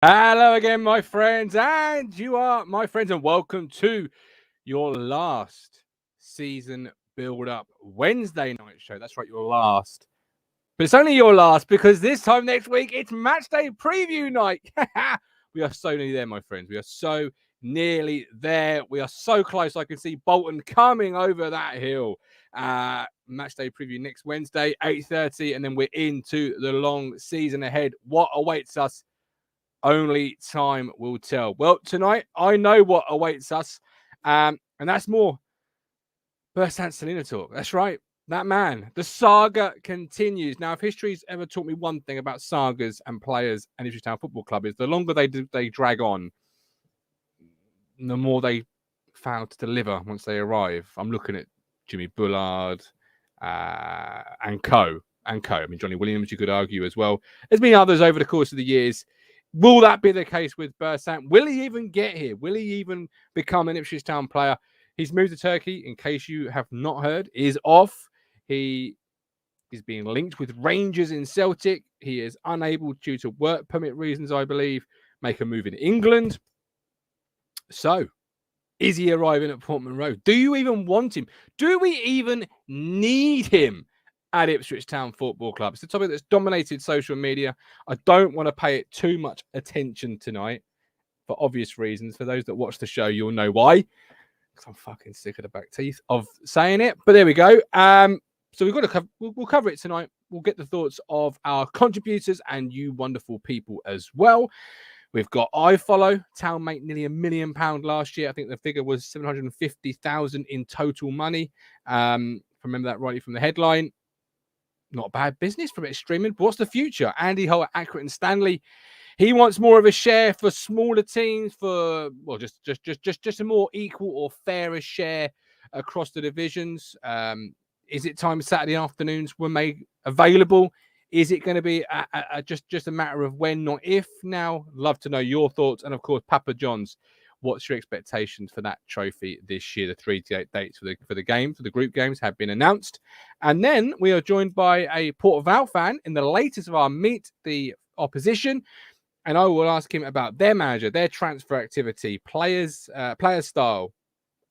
Hello again, my friends, and you are my friends, and welcome to your last season build-up Wednesday night show. That's right, your last. But it's only your last because this time next week, it's match day preview night. We are so nearly there, my friends. We are so nearly there. We are so close. I can see Bolton coming over that hill. Match day preview next Wednesday, 8:30, and then we're into the long season ahead. What awaits us? Only time will tell. Well, tonight, I know what awaits us, and that's more Bersant Celina talk. That's right. That man. The saga continues. Now, if history's ever taught me one thing about sagas and players and Ipswich Town Football Club is the longer they drag on, the more they fail to deliver once they arrive. I'm looking at Jimmy Bullard and co. I mean, Johnny Williams, you could argue as well. There's been others over the course of the years. Will that be the case with Bersant? Will he even get here? Will he even become an Ipswich Town player? He's moved to Turkey, in case you have not heard, is off. He is being linked with Rangers in Celtic. He is unable, due to work permit reasons, I believe, make a move in England. So, is he arriving at Portman Road? Do you even want him? Do we even need him at Ipswich Town Football Club? It's a topic that's dominated social media. I don't want to pay it too much attention tonight for obvious reasons. For those that watch the show, you'll know why. Because I'm fucking sick of the back teeth of saying it. But there we go. So we've got to we'll cover it tonight. We'll get the thoughts of our contributors and you wonderful people as well. We've got iFollow. Town made nearly £1 million last year. I think the figure was 750,000 in total money. If I remember that rightly from the headline. Not bad business from it streaming. But what's the future? Andy Hull at Accurate and Stanley. He wants more of a share for smaller teams, for just a more equal or fairer share across the divisions. Is it time Saturday afternoons were made available? Is it going to be just a matter of when, not if? Now, love to know your thoughts. And of course, Papa John's. What's your expectations for that trophy this year? The 3 to 8 dates for the group games have been announced. And then we are joined by a Port Vale fan in the latest of our Meet the Opposition. And I will ask him about their manager, their transfer activity, player style,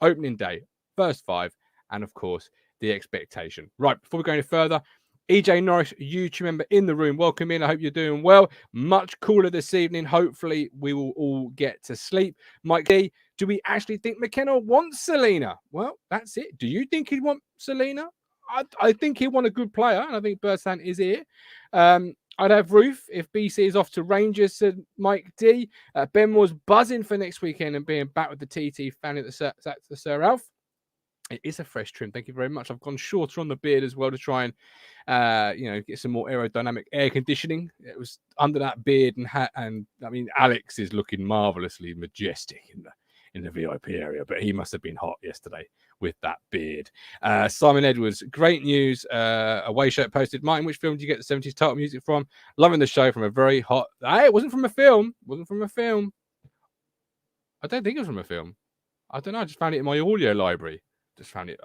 opening day, first five, and of course, the expectation. Right, before we go any further, EJ Norris, YouTube member in the room. Welcome in. I hope you're doing well. Much cooler this evening. Hopefully, we will all get to sleep. Mike D, do we actually think McKenna wants Celina? Well, that's it. Do you think he'd want Celina? I think he'd want a good player, and I think Bersant is here. I'd have Ruth if BC is off to Rangers, said Mike D. Ben was buzzing for next weekend and being back with the TT fan at the Sir Alf. It is a fresh trim. Thank you very much. I've gone shorter on the beard as well to try and, get some more aerodynamic air conditioning. It was under that beard and hat. And I mean, Alex is looking marvelously majestic in the VIP area, but he must have been hot yesterday with that beard. Simon Edwards, great news. Away shirt posted. Martin, which film did you get the 70s title music from? Loving the show from a very hot. Hey, it wasn't from a film. I don't think it was from a film. I don't know. I just found it in my audio library. Just found it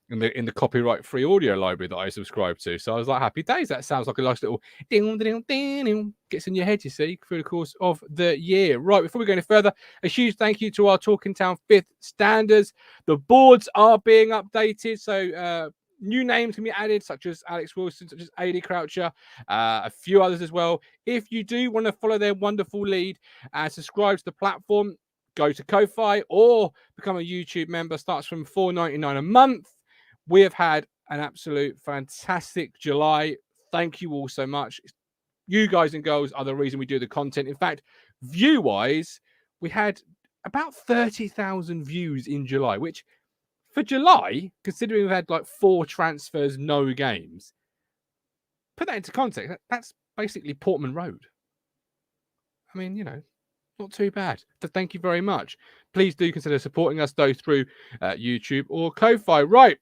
in the copyright-free audio library that I subscribe to. So I was like, happy days. That sounds like a nice little ding, gets in your head, you see, through the course of the year. Right, before we go any further, a huge thank you to our Talking Town 5th standards. The boards are being updated, so new names can be added, such as Alex Wilson, such as AD Croucher, a few others as well. If you do want to follow their wonderful lead and subscribe to the platform, go to Ko-Fi or become a YouTube member. Starts from $4.99 a month. We have had an absolute fantastic July. Thank you all so much. You guys and girls are the reason we do the content. In fact, view-wise, we had about 30,000 views in July, which for July, considering we've had like 4 transfers, no games, put that into context, that's basically Portman Road. I mean, not too bad. So thank you very much. Please do consider supporting us, though, through YouTube or Ko-Fi. Right.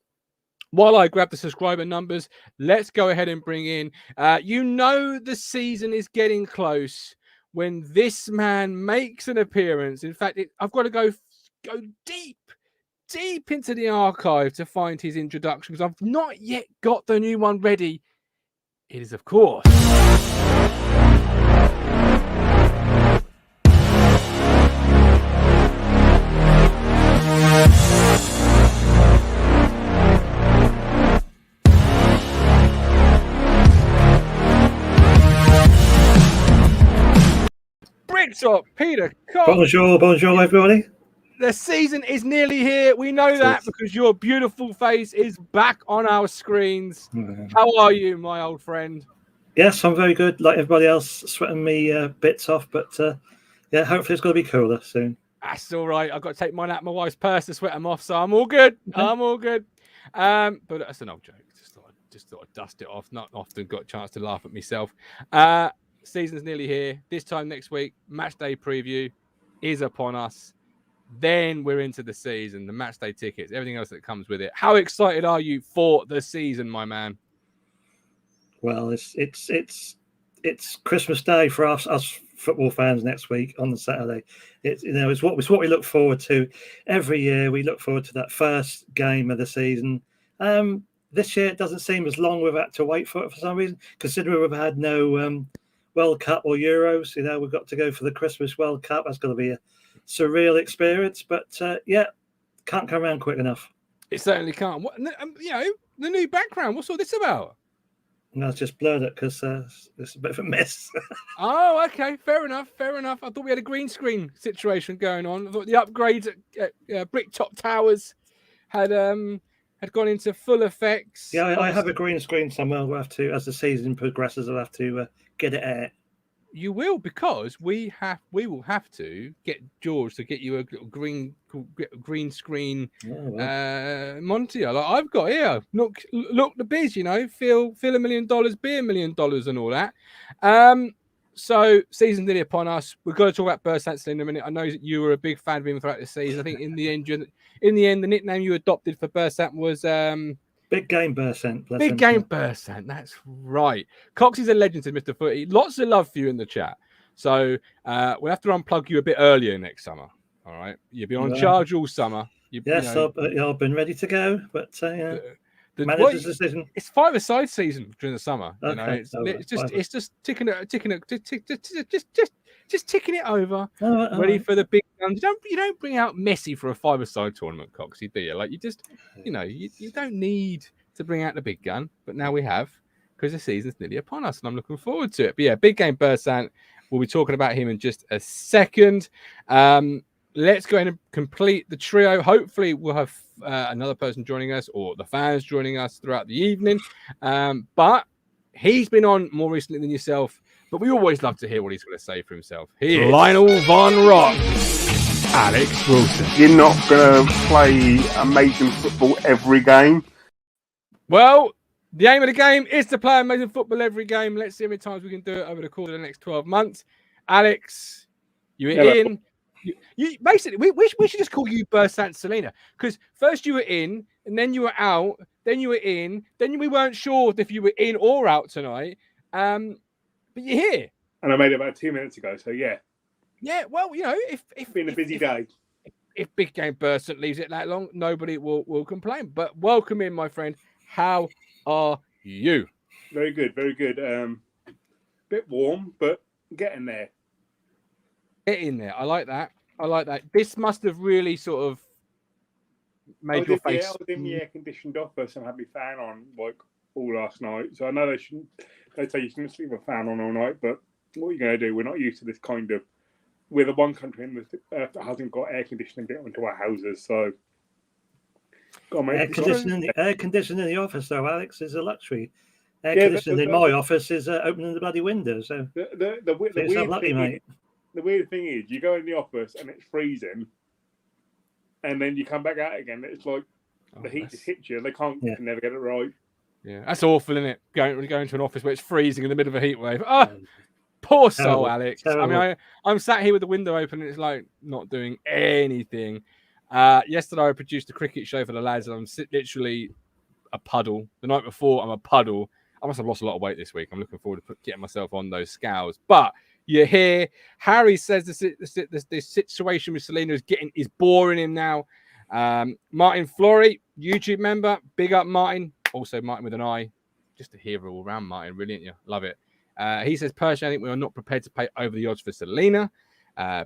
While I grab the subscriber numbers, let's go ahead and bring in, the season is getting close. when this man makes an appearance. In fact, I've got to go deep into the archive to find his introduction because I've not yet got the new one ready. It is, of course, Bricktop, Peter Cox. Bonjour, everybody. The season is nearly here. We know that because your beautiful face is back on our screens. How are you, my old friend? Yes, I'm very good. Like everybody else, sweating me bits off, but yeah, hopefully it's going to be cooler soon. That's all right. I've got to take mine out of my wife's purse to sweat them off, so I'm all good. Okay. I'm all good. But that's an old joke. Just thought I'd dust it off. Not often got a chance to laugh at myself. Season's nearly here. This time next week, match day preview is upon us. Then we're into the season, the match day tickets, everything else that comes with it. How excited are you for the season, my man? Well, it's Christmas Day for us football fans next week on the Saturday. It's what we look forward to every year. We look forward to that first game of the season. This year it doesn't seem as long we've had to wait for it for some reason, considering we've had no World Cup or Euros. We've got to go for the Christmas World Cup. That's going to be a surreal experience, but yeah, can't come around quick enough. It certainly can't. What, the new background, what's all this about? No, it's just blurred it because it's a bit of a mess. Oh, okay, fair enough. I thought we had a green screen situation going on. I thought the upgrades at Bricktop Towers had gone into full effects. Yeah, I have a green screen somewhere. We'll have to, as the season progresses, I'll have to get it out. You will, because we will have to get George to get you a green screen Monty. Like I've got here. Look the biz, feel $1 million, be $1 million and all that. So season's nearly upon us. We've got to talk about Bersant Celina in a minute. I know that you were a big fan of him throughout the season. I think in the end, the nickname you adopted for Bersant was Big Game Bersant. Big Game Bersant. That's right. Cox is a legend, said Mr. Footy. Lots of love for you in the chat. So we'll have to unplug you a bit earlier next summer. All right. You'll be on charge all summer. I've been ready to go, but the manager's decision. It's five-a-side season during the summer. Okay, it's just ticking it over. Ready for the big guns. You don't bring out Messi for a five-a-side tournament, Coxie, do you? Like you just, you don't need to bring out the big gun, but now we have because the season's nearly upon us, and I'm looking forward to it. But yeah, Big Game Bersant. We'll be talking about him in just a second. Let's go ahead and complete the trio. Hopefully, we'll have another person joining us or the fans joining us throughout the evening. But he's been on more recently than yourself. But we always love to hear what he's going to say for himself. He is Lionel Von Rock, Alex Wilson. You're not going to play amazing football every game. Well, the aim of the game is to play amazing football every game. Let's see how many times we can do it over the course of the next 12 months. Alex, you're in. You basically, we should just call you Bersant Celina because first you were in, and then you were out, then you were in, then we weren't sure if you were in or out tonight. But you're here, and I made it about 2 minutes ago. So yeah. Well, if it's been a busy day. If Big Game Bersant leaves it that long, nobody will complain. But welcome in, my friend. How are you? Very good, very good. Bit warm, but getting there. Get in there. I like that. This must have really sort of made your face. Yeah, I was in the air-conditioned office and had my fan on like all last night. So I know they say you shouldn't sleep with a fan on all night, but what are you going to do? We're not used to this kind of. We're the one country in the earth that hasn't got air conditioning built into our houses, so. Air conditioning in the office, though, Alex, is a luxury. Air conditioning in my office is opening the bloody window. So the weird lucky, thing mate. The weird thing is, you go in the office and it's freezing, and then you come back out again. It's like the heat just hits you. They can never get it right. Yeah, that's awful, isn't it? Going to an office where it's freezing in the middle of a heat wave. Oh, poor soul, Alex. Terrible. I mean, I'm sat here with the window open, and it's like not doing anything. Yesterday, I produced a cricket show for the lads, and I'm literally a puddle. The night before, I'm a puddle. I must have lost a lot of weight this week. I'm looking forward to getting myself on those scales. But you're here. Harry says the situation with Celina is boring him now. Martin Flory, YouTube member, big up Martin. Also Martin with an I. Just a hero all around, Martin. Brilliant, you love it. He says, personally, I think we are not prepared to pay over the odds for Celina.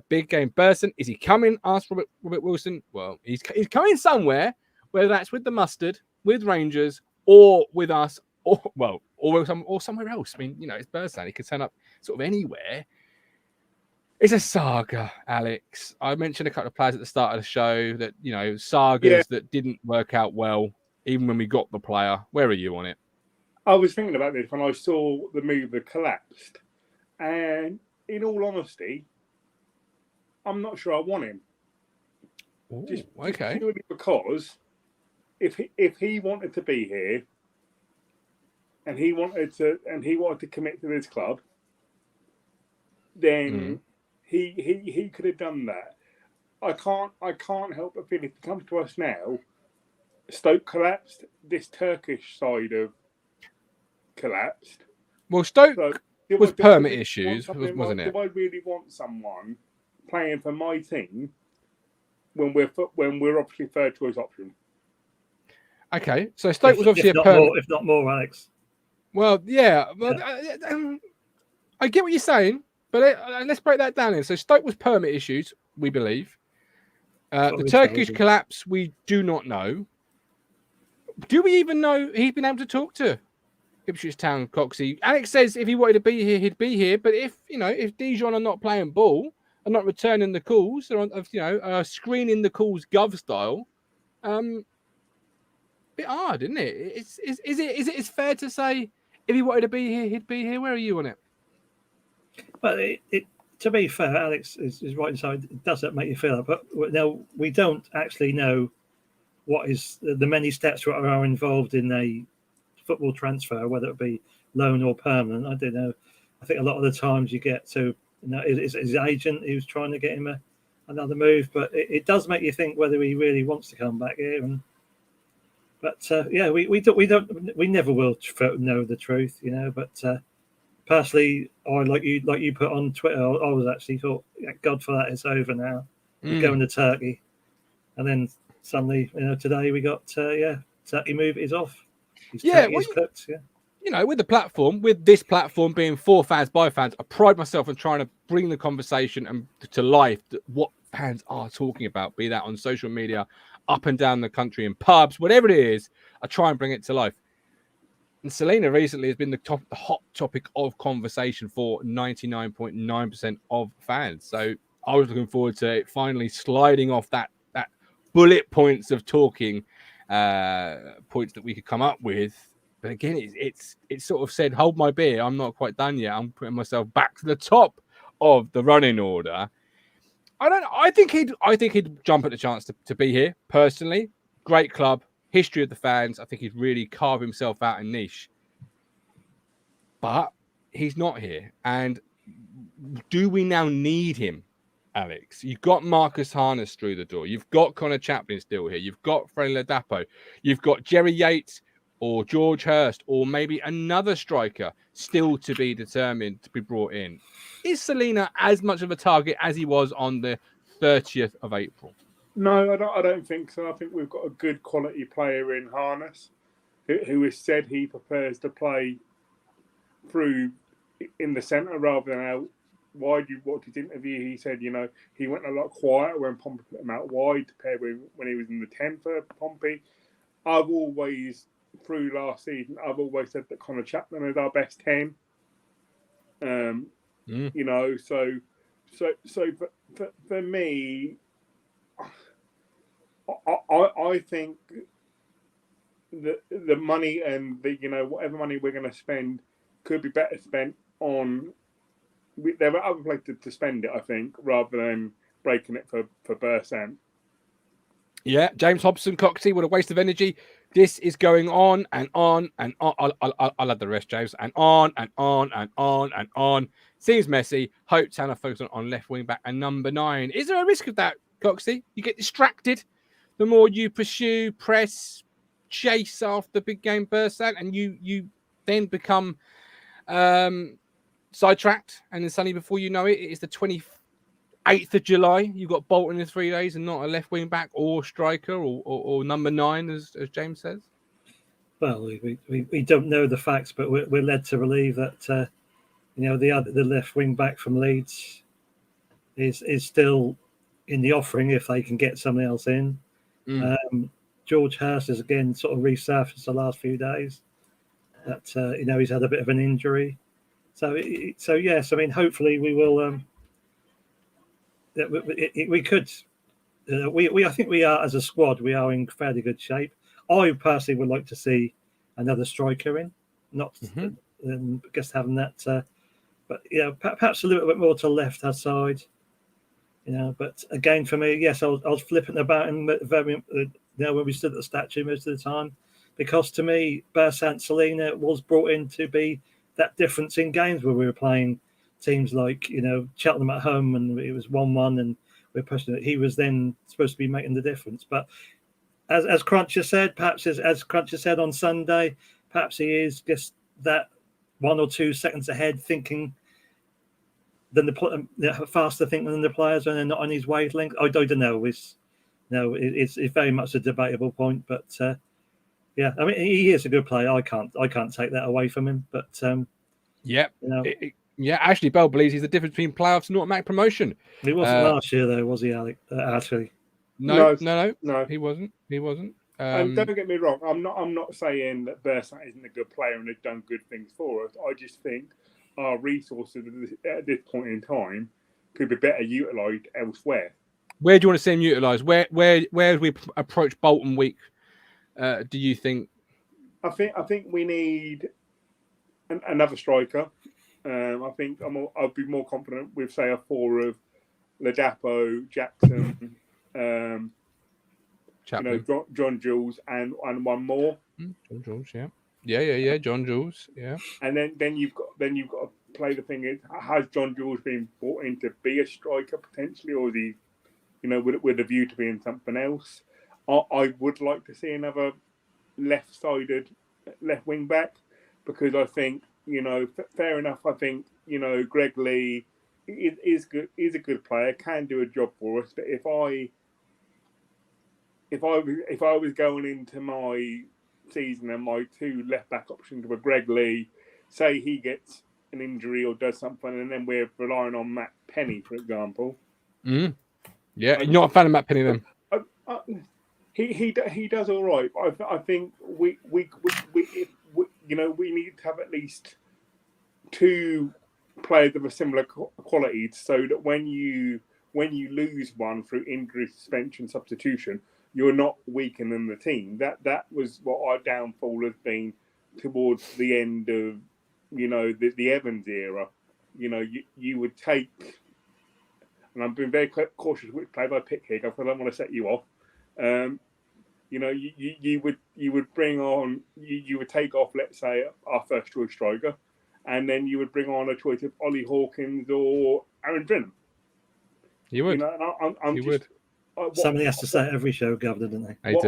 Big game Bersant. Is he coming? Asked Robert Wilson. Well, he's coming somewhere, whether that's with the mustard, with Rangers, or with us, or somewhere else. I mean, it's Bersant. He could turn up sort of anywhere. It's a saga, Alex. I mentioned a couple of players at the start of the show that, sagas that didn't work out well, even when we got the player. Where are you on it? I was thinking about this when I saw the move that collapsed. And in all honesty, I'm not sure I want him. Ooh, just okay. purely because if he wanted to be here and he wanted to commit to this club, then he could have done that. I can't help but feel if it comes to us now, Stoke collapsed, this Turkish side of collapsed. Well, Stoke was permit issues, wasn't it? Do I really want someone playing for my team when we're obviously third choice option? Okay, so Stoke was obviously a permit, if not more, Alex. Well, yeah. Well, I get what you're saying, but let's break that down. Then, so Stoke was permit issues, we believe. The Turkish collapse, we do not know. Do we even know he's been able to talk to Ipswich Town, Coxey? Alex says if he wanted to be here, he'd be here. But if Dijon are not playing ball and not returning the calls, they're screening the calls Gov style. Bit hard, isn't it? Is it fair to say if he wanted to be here, he'd be here? Where are you on it? But to be fair, Alex is right inside. It does that make you feel that? But now we don't actually know what is the many steps that are involved in a football transfer, whether it be loan or permanent. I don't know. I think a lot of the times you get to, his agent who's trying to get him another move, but it does make you think whether he really wants to come back here. We never will know the truth, But personally, I like you put on Twitter. I was actually thought, God for that, it's over now. We're going to Turkey, and then suddenly, today we got Turkey move is off. Cooked. With the platform, with this platform being for fans by fans, I pride myself in trying to bring the conversation and to life what fans are talking about, be that on social media, up and down the country, in pubs, whatever it is. I try and bring it to life. And Celina recently has been the hot topic of conversation for 99.9% of fans. So I was looking forward to it finally sliding off that bullet points of talking points that we could come up with. But again, it's sort of said, hold my beer. I'm not quite done yet. I'm putting myself back to the top of the running order. I think he'd jump at the chance to be here personally. Great club, history of the fans. I think he'd really carve himself out a niche. But he's not here. And do we now need him, Alex? You've got Marcus Harness through the door. You've got Connor Chaplin still here. You've got Freddie Ladapo. You've got Jerry Yates or George Hurst or maybe another striker still to be determined to be brought in. Is Celina as much of a target as he was on the 30th of April? No, I don't think so. I think we've got a good quality player in Harness who has said he prefers to play through in the centre rather than out wide. You watched his interview. He said, he went a lot quieter when Pompey put him out wide compared with when he was in the 10 for Pompey. I've always, through last season, said that Connor Chaplin is our best 10. So for me, I think that the money and whatever money we're going to spend could be better spent on. There are other places to spend it, I think, rather than breaking it for Bersant. Yeah, James Hobson, Coxey, what a waste of energy. This is going on and on and on. I'll add the rest, James. And on and on and on and on. Seems messy. Hope Tanner focus on left wing back and number 9. Is there a risk of that, Coxey? You get distracted the more you pursue, press, chase after big game Bersant, and you then become sidetracked, and then suddenly before you know it, it's the 28th of July. You've got Bolton in 3 days and not a left wing back or striker or number 9, as James says. Well, we don't know the facts, but we're led to believe that the left wing back from Leeds is still in the offering if they can get somebody else in. George Hurst has again sort of resurfaced the last few days. That he's had a bit of an injury, so yes, I mean hopefully we will. We could. I think we are, as a squad, we are in fairly good shape. I personally would like to see another striker in, not just having that, but perhaps a little bit more to left hand side. But again, for me, yes, I was flipping about and very, when we stood at the statue most of the time, because to me, Bersant Celina was brought in to be that difference in games where we were playing teams like Cheltenham at home and it was 1-1 and we're pushing it. He was then supposed to be making the difference, but as Cruncher said, perhaps as Cruncher said on Sunday, perhaps he is just that 1 or 2 seconds ahead, thinking than faster thinking than the players, and they're not on his wavelength. I don't know. It's very much a debatable point, but yeah, I mean he is a good player. I can't take that away from him. But Ashley Bell believes he's the difference between playoffs and automatic promotion. He wasn't last year though, was he, Alec? Actually, no, he wasn't. And don't get me wrong, I'm not saying that Bersant isn't a good player and has done good things for us. I just think our resources at this point in time could be better utilised elsewhere. Where do you want to see him utilised? Where as we approach Bolton week, do you think? I think we need another striker. I think I'll be more confident with, say, a 4 of Ladapo, Jackson, John Jules, and one more. John Jules, yeah. John Jules, yeah. And then you've got to play the thing. Has John Jules been brought in to be a striker potentially, or is he, with a view to being something else? I would like to see another left-sided left wing back, because I think fair enough. I think Greg Lee is good. Is a good player, can do a job for us. But if I was going into my season and my 2 left back options were Greg Lee, say he gets an injury or does something, and then we're relying on Matt Penny, for example. Yeah, you're not a fan of Matt Penny then? He does all right. I think we need to have at least 2 players of a similar quality, so that when you lose one through injury, suspension, substitution, you're not weakening the team. That was what our downfall has been towards the end of the Evans era. You would take, and I'm being very cautious which player I pick here because I don't want to set you off. You would bring on, you would take off, let's say, our first choice striker, and then you would bring on a choice of Ollie Hawkins or Aaron Drennan. You would. You would. Somebody has to say it every show, Governor, don't they? I just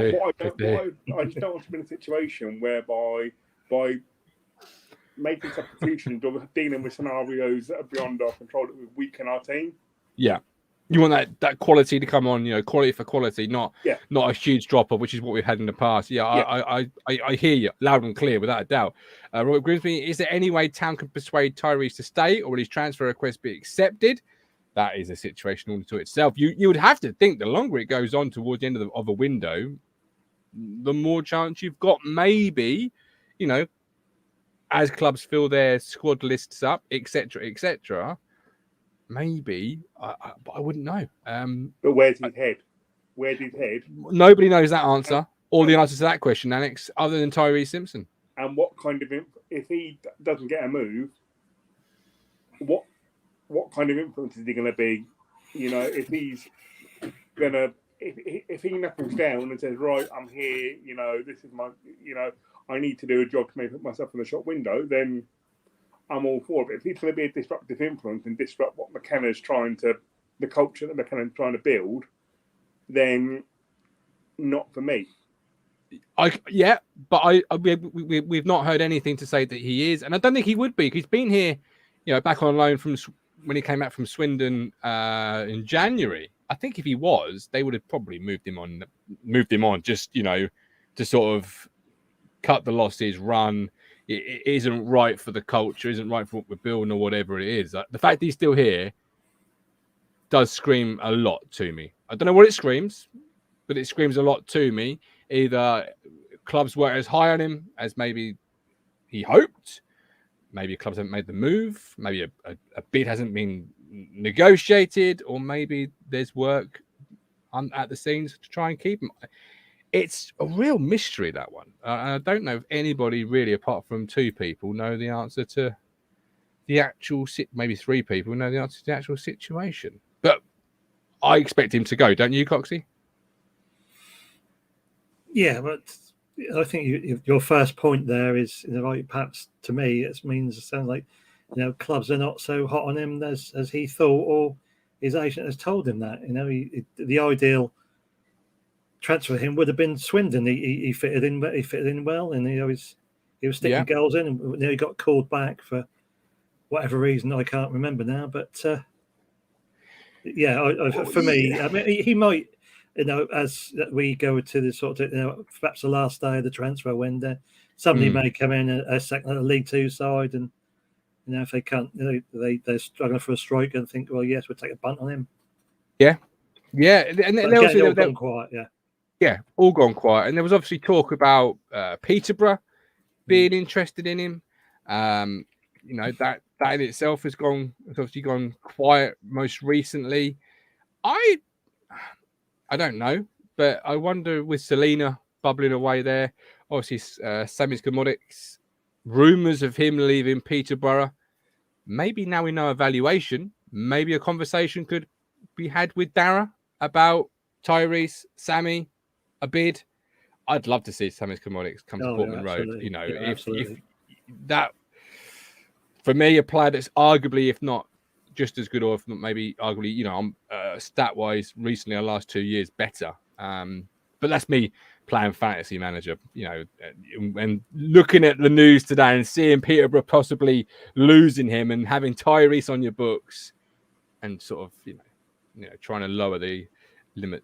don't want to be in a situation whereby by making substitutions or dealing with scenarios that are beyond our control that would weaken our team. Yeah. You want that quality to come on, quality for quality, not a huge drop off, which is what we've had in the past. I hear you loud and clear, without a doubt. Robert Grimsby, is there any way Town can persuade Tyreece to stay, or will his transfer request be accepted? That is a situation all to itself. You would have to think the longer it goes on towards the end of a window, the more chance you've got, maybe, as clubs fill their squad lists up, etc. Maybe, but I wouldn't know. But where's his head? Where's his head? Nobody knows that answer, or the answer to that question, Alex, other than Tyreece Simpson. And what kind of, if he doesn't get a move, what kind of influence is he going to be? If he's going to, if he knuckles down and says, right, I'm here, this is my, I need to do a job to make myself in the shop window, then I'm all for it. But if he's going to be a disruptive influence and disrupt what McKenna's the culture that McKenna's trying to build, then not for me. But we've not heard anything to say that he is, and I don't think he would be. He's been here back on loan from when he came back from Swindon in January. I think if he was, they would have probably moved him on just, to sort of cut the losses, run. It isn't right for the culture, isn't right for what we're building or whatever it is. The fact that he's still here does scream a lot to me. I don't know what it screams, but it screams a lot to me. Either clubs weren't as high on him as maybe he hoped. Maybe clubs haven't made the move. Maybe a bid hasn't been negotiated, or maybe there's work at the scenes to try and keep him. It's a real mystery, that one. I don't know if anybody really, apart from two people, know the answer to the actual maybe three people know the answer to the actual situation. But I expect him to go, don't you, Coxie? Yeah, but I think your first point there is, right, perhaps to me, it sounds like, clubs are not so hot on him as he thought, or his agent has told him that. The ideal transfer for him would have been Swindon. He fitted in. He fitted in well, and he was sticking goals in, and he got called back for whatever reason I can't remember now. But for me, I mean, he might. As we go to the sort of, perhaps the last day of the transfer window, somebody may come in a second League Two side, and if they can't, they're struggling for a striker and think, well, yes, we'll take a punt on him. Yeah, and they're all gone quiet. Yeah, all gone quiet. And there was obviously talk about Peterborough being interested in him. That in itself has obviously gone quiet most recently. I don't know, but I wonder with Celina bubbling away there, obviously Sammy's Commodics, rumours of him leaving Peterborough. Maybe now we know a valuation. Maybe a conversation could be had with Dara about Tyreece, Sammy, a bid. I'd love to see Sammy's Commodics come to Portman Road. If that, for me, a player that's arguably, if not just as good, or if not maybe arguably, stat-wise, recently, our last 2 years, better. But that's me playing fantasy manager, and looking at the news today and seeing Peterborough possibly losing him and having Tyreece on your books, and sort of, trying to lower the limit,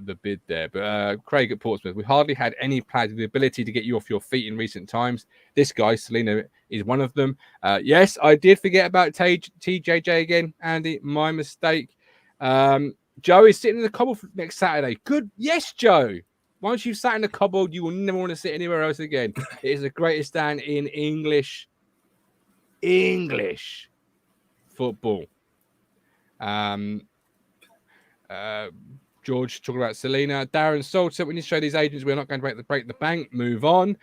the bid there. But Craig at Portsmouth, we hardly had any players with the ability to get you off your feet in recent times. This guy, Celina, is one of them. Yes, I did forget about TJJ again, Andy. My mistake. Joe is sitting in the cobble next Saturday. Good. Yes, Joe. Once you've sat in the cobble, you will never want to sit anywhere else again. It is the greatest stand in English football. George talking about Celina. Darren Salter, we need to show these agents we're not going to break the bank. Move on.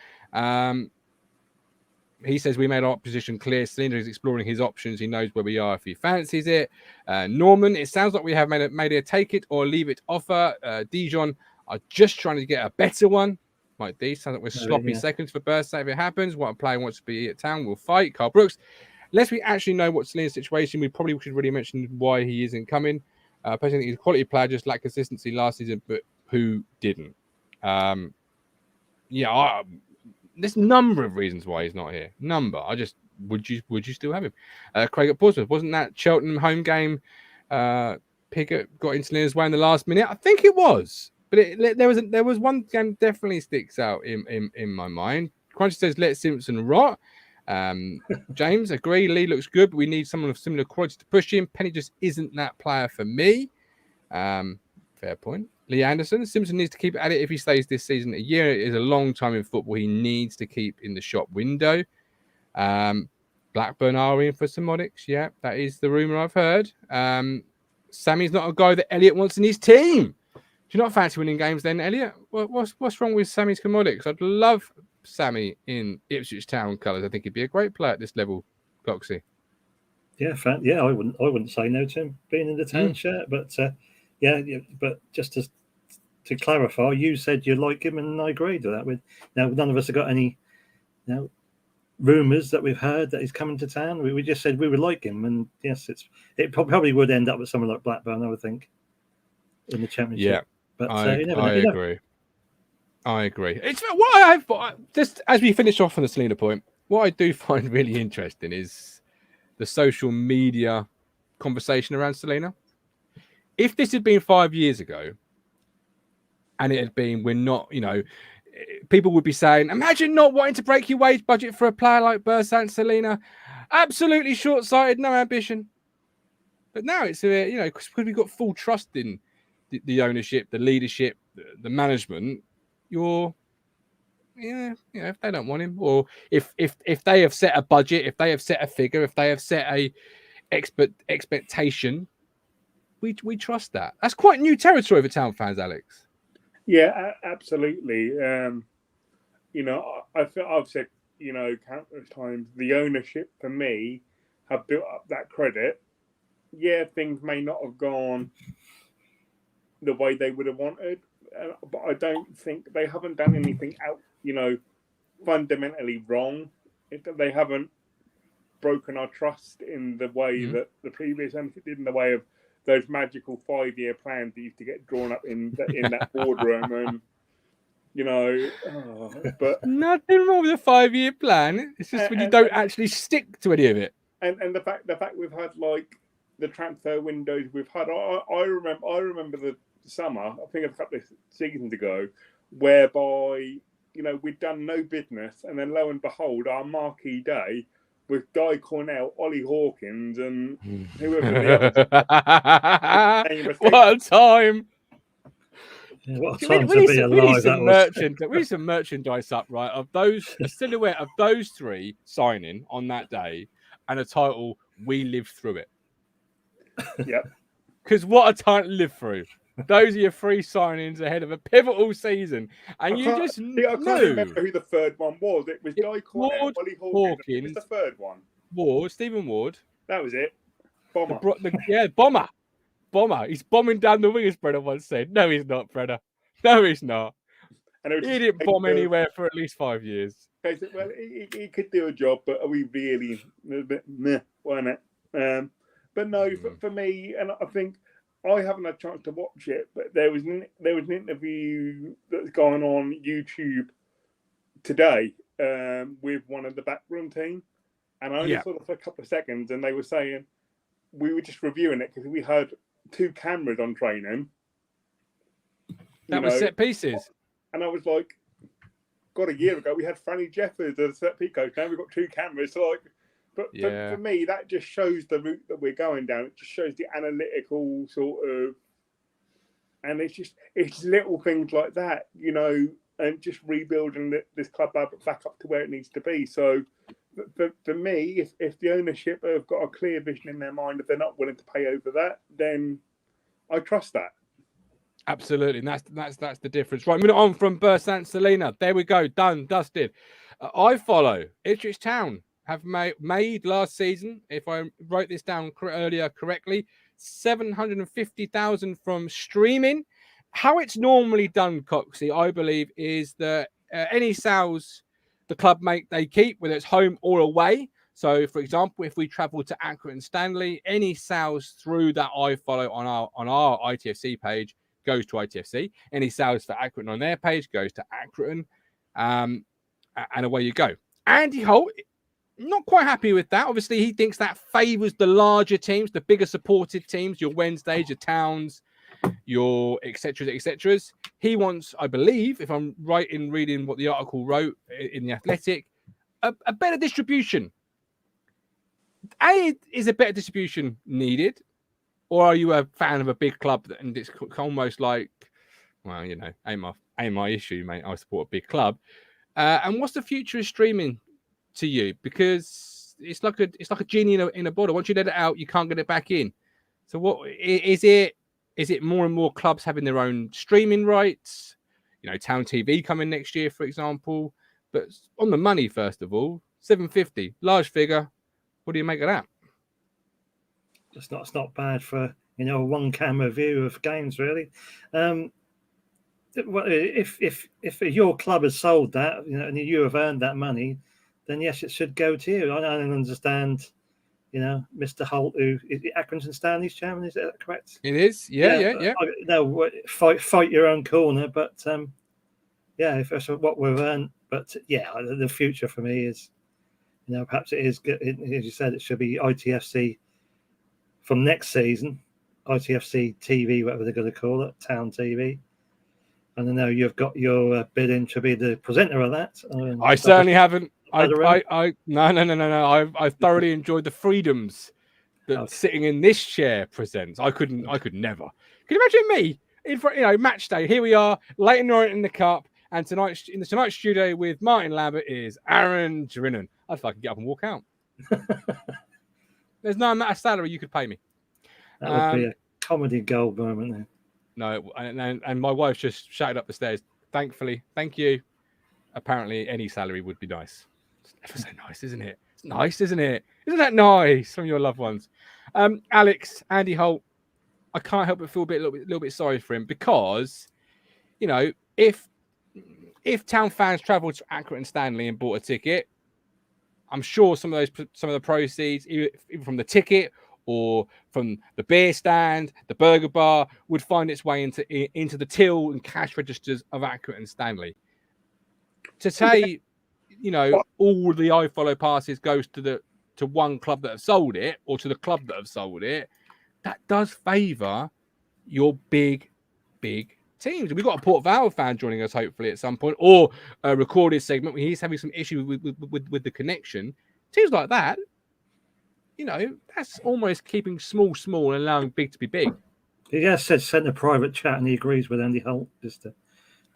He says we made our position clear. Celina is exploring his options. He knows where we are if he fancies it. Norman, it sounds like we have made a take it or leave it offer. Dijon are just trying to get a better one. Mike D, sounds like we're sloppy seconds for Bersant if it happens. What a player wants to be at town will fight. Carl Brooks. Unless we actually know what's Celina's situation, we probably should really mention why he isn't coming. Personally, think he's a quality player, just lacked consistency last season, but who didn't? There's a number of reasons why he's not here. Would you still have him? Craig at Portsmouth, wasn't that Cheltenham home game? Pickett got into Celina's way in the last minute. I think it was, but there was one game definitely sticks out in my mind. Crunchy says let Simpson rot. James, agree. Lee looks good, but we need someone of similar quality to push him. Penny just isn't that player for me. Fair point. Lee Anderson, Simpson needs to keep at it if he stays this season. A year is a long time in football. He needs to keep in the shop window. Blackburn are in for some Modics. Yeah, that is the rumour I've heard. Sammy's not a guy that Elliot wants in his team. Do you not fancy winning games then, Elliot? What's wrong with Sammy's Commodics? I'd love Sammy in Ipswich Town colours. I think he'd be a great player at this level, Coxie. Yeah, I wouldn't say no to him being in the town shirt, but but just to clarify, you said you like him, and I agreed with that. Now, none of us have got any rumours that we've heard that he's coming to town. We just said we would like him, and yes, it probably would end up with someone like Blackburn, I would think, in the Championship. Yeah, but I agree. I agree. It's what just as we finish off on the Celina point. What I do find really interesting is the social media conversation around Celina. If this had been 5 years ago, and it had been, we're not, people would be saying, imagine not wanting to break your wage budget for a player like Bersant Celina. Absolutely short-sighted, no ambition. But now it's, because we've got full trust in the ownership, the leadership, the management. If they don't want him, or if they have set a budget, if they have set a figure, if they have set a expectation, we trust that. That's quite new territory for Town fans, Alex. Yeah, absolutely. I've said, countless times, the ownership for me have built up that credit. Yeah, things may not have gone the way they would have wanted, but I don't think they haven't done anything out, fundamentally wrong. They haven't broken our trust in the way that the previous ownership did, in the way of those magical 5-year plans that used to get drawn up in that boardroom, and but nothing wrong with a 5-year plan. It's just when you don't actually stick to any of it. And the fact we've had like the transfer windows we've had. I remember the summer, I think a couple of seasons ago, whereby we'd done no business, and then lo and behold, our marquee day with Guy Cornell, Ollie Hawkins, and whoever the others. What a time! Yeah, what a time to be alive. We need some merchandise up, right? Of a silhouette of those three signing on that day, and a title, "We Lived Through It." Yep. Because what a time to live through. Those are your 3 signings ahead of a pivotal season, and I can't remember who the third one was. It was Guy Cornell, Ollie Hawkins. The third one. Stephen Ward. That was it. Bomber. Bomber. He's bombing down the wingers, Brenner once said. No, he's not, Brenner. No, he's not. And he didn't bomb anywhere for at least 5 years. Well, he could do a job, but are we really a bit meh, wasn't it? But no, for me, and I think I haven't had a chance to watch it, but there was an interview that's gone on YouTube today with one of the backroom team, and I only saw it for a couple of seconds, and they were saying we were just reviewing it because we had 2 cameras on training. That was set pieces, and I was like, God, a year ago we had Franny Jeffers as a set piece coach. Now we've got 2 cameras, so like. But for me, that just shows the route that we're going down. It just shows the analytical sort of, and it's little things like that, and just rebuilding this club back up to where it needs to be. So for me, if the ownership have got a clear vision in their mind, if they're not willing to pay over that, then I trust that. Absolutely, and that's the difference. Right, moving on from Bersant Celina. There we go, done, dusted. I follow Ipswich Town. Have made last season, if I wrote this down earlier correctly, 750,000 from streaming. How it's normally done, Coxie, I believe, is that any sales the club make, they keep, whether it's home or away. So, for example, if we travel to Accrington and Stanley, any sales through that I follow on our ITFC page goes to ITFC. Any sales for Accrington on their page goes to Accrington, and away you go. Andy Holt. Not quite happy with that. Obviously, he thinks that favours the larger teams, the bigger supported teams, your Wednesdays, your Towns, your etc. etc. He wants, I believe, if I'm right in reading what the article wrote in The Athletic, a better distribution. Is a better distribution needed? Or are you a fan of a big club and it's almost like, well, ain't my issue, mate. I support a big club. And what's the future of streaming to you? Because it's like a genie in a bottle. Once you let it out, you can't get it back in. So what is it? Is it more and more clubs having their own streaming rights? Town TV coming next year, for example. But on the money, first of all, 750, large figure. What do you make of that? It's not bad for a 1 camera view of games, really. If your club has sold that, and you have earned that money, then yes, it should go to you. I don't understand, Mr. Holt, who is Accrington Stanley's chairman. Is that correct? It is. Yeah. No, fight your own corner, but if that's what we've earned. But the future for me is, Perhaps it is, as you said, it should be ITFC from next season, ITFC TV, whatever they're going to call it, Town TV. And I know you've got your bid in to be the presenter of that. I certainly haven't. No. I've thoroughly enjoyed the freedoms that sitting in this chair presents. I could never. Can you imagine me in match day? Here we are, late night in the cup, and tonight in the Tonight studio with Martin Lambert is Aaron Drinnen. I'd fucking get up and walk out. There's no amount of salary you could pay me. That would be a comedy gold moment there. No, and my wife just shouted up the stairs. Thankfully, thank you. Apparently, any salary would be nice. It's never so nice, isn't it? It's nice, isn't it? Isn't that nice from your loved ones? Alex, Andy Holt, I can't help but feel a little bit sorry for him because, if Town fans travelled to Accrington and Stanley and bought a ticket, I'm sure some of the proceeds, even from the ticket or from the beer stand, the burger bar, would find its way into the till and cash registers of Accrington and Stanley. To say, all the iFollow passes goes to one club that have sold it or to the club that have sold it, that does favour your big teams. We've got a Port Vale fan joining us hopefully at some point, or a recorded segment where he's having some issue with the connection. Teams like that, that's almost keeping small and allowing big to be big. He has said send a private chat and he agrees with Andy Holt.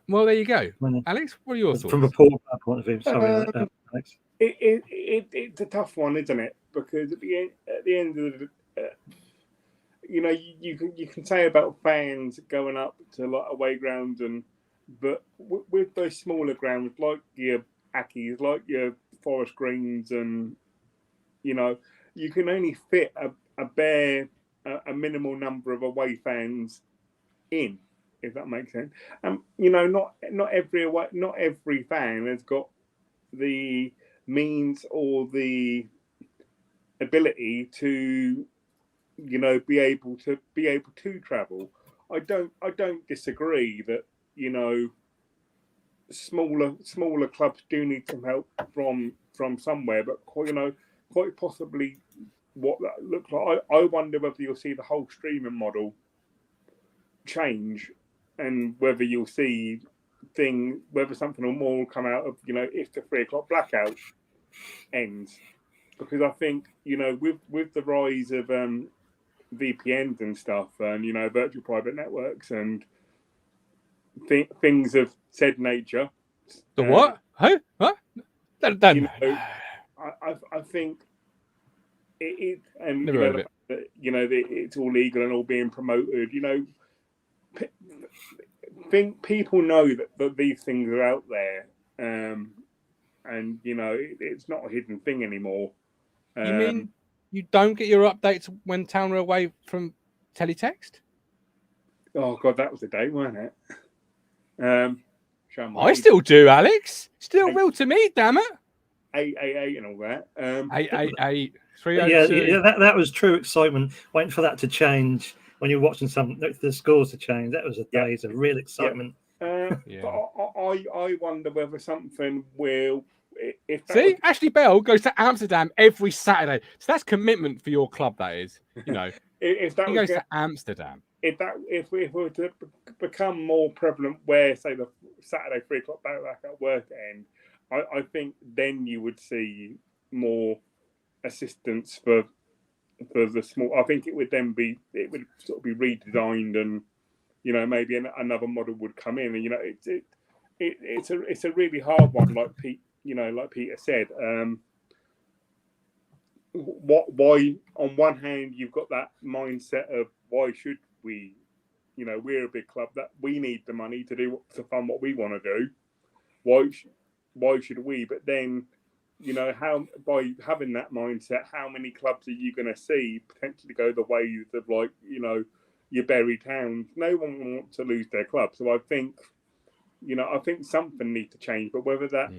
Well, there you go. Alex, what are your thoughts? From a Port Vale point of view. Sorry, Alex. It's a tough one, isn't it? Because at the end of the you can say about fans going up to like away grounds, but with those smaller grounds like your Ackies, like your Forest Greens, and you can only fit a minimal number of away fans in, if that makes sense. Not every fan has got the means or the ability to be able to travel. I don't disagree that smaller clubs do need some help from somewhere, but quite possibly what that looks like. I wonder whether you'll see the whole streaming model change, and whether you'll see whether something more will come out of if the 3 o'clock blackout ends, because I think with the rise of VPNs and stuff, and virtual private networks and things of said nature. The what? Huh? What? I think it and Never heard of it. It's all legal and all being promoted. Think people know that these things are out there, and it's not a hidden thing anymore. You mean you don't get your updates when Town are away from teletext? Oh God, that was the day, wasn't it? I still do, Alex. Still real to me, damn it. 888 and all that. 888 Yeah, that was true excitement. Waiting for that to change when you're watching the scores to change. That was a days of real excitement. But I wonder whether something will. Ashley Bell goes to Amsterdam every Saturday, so that's commitment for your club. That is, if that he goes to Amsterdam. If we were to become more prevalent, where say the Saturday 3 o'clock back at work end, I think then you would see more assistance for the small. I think it would sort of be redesigned, and maybe another model would come in, and it's a really hard one, like Peter said. Why on one hand you've got that mindset of why should we, we're a big club that we need the money to fund what we want to do. Why should we? But then, how by having that mindset, how many clubs are you going to see potentially go the ways of your Bury Towns? No one wants to lose their club, so I think something needs to change. But whether that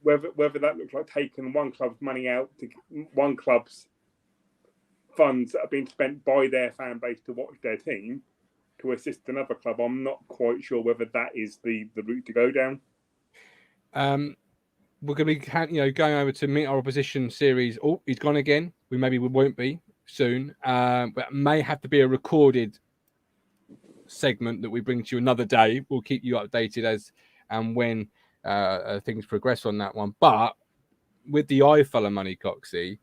whether that looks like taking one club's money out to one club's funds that have been spent by their fan base to watch their team to assist another club, I'm not quite sure whether that is the route to go down. we're going to be, going over to meet our opposition series. Oh, he's gone again. We won't be soon, but it may have to be a recorded segment that we bring to you another day. We'll keep you updated as and when things progress on that one. But with the iFollow money, Coxie,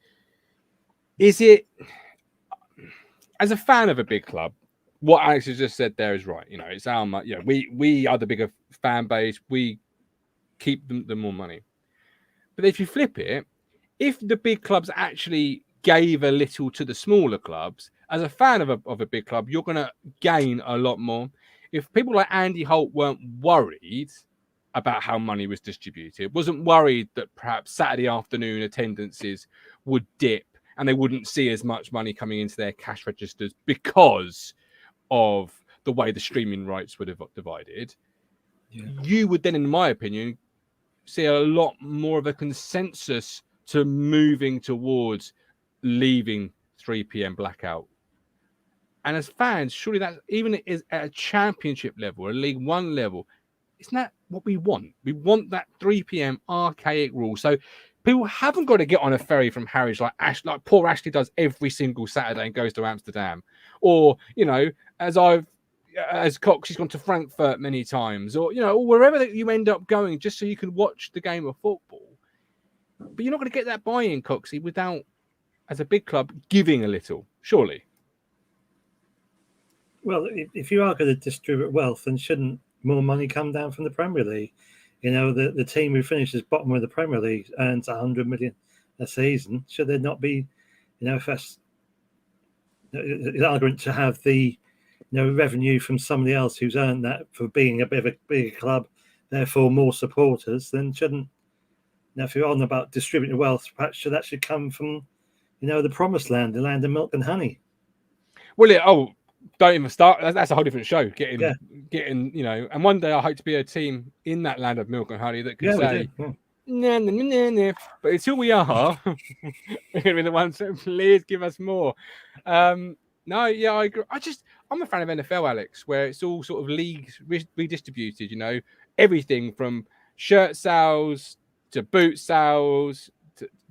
is it, as a fan of a big club, what Alex has just said there is right. It's our money. We are the bigger fan base. We keep the more money. But if you flip it, if the big clubs actually gave a little to the smaller clubs, as a fan of a big club, you're going to gain a lot more. If people like Andy Holt weren't worried about how money was distributed, wasn't worried that perhaps Saturday afternoon attendances would dip and they wouldn't see as much money coming into their cash registers because of the way the streaming rights were divided, you would then, in my opinion, see a lot more of a consensus to moving towards leaving 3 p.m. blackout. And as fans, surely that, even is at a championship level, a League One level, isn't that what we want? We want that 3 p.m. archaic rule. So people haven't got to get on a ferry from Harwich like poor Ashley does every single Saturday and goes to Amsterdam. Or, as Cox, he's gone to Frankfurt many times, or wherever that you end up going, just so you can watch the game of football. But you're not going to get that buy-in, Coxie, without, as a big club, giving a little, surely. Well, if you are going to distribute wealth, then shouldn't more money come down from the Premier League? The team who finishes bottom of the Premier League earns 100 million a season. Should there not be, if that's an argument to have the revenue from somebody else who's earned that for being a bit of a bigger club, therefore more supporters, then shouldn't, if you're on about distributing wealth, perhaps should actually come from, the promised land, the land of milk and honey. Well, don't even start. That's a whole different show. Getting, and one day I hope to be a team in that land of milk and honey that can say, nah. But until we are, we're going to be the ones that please give us more. No, yeah, I agree. I'm a fan of NFL, Alex, where it's all sort of leagues redistributed, everything from shirt sales to boot sales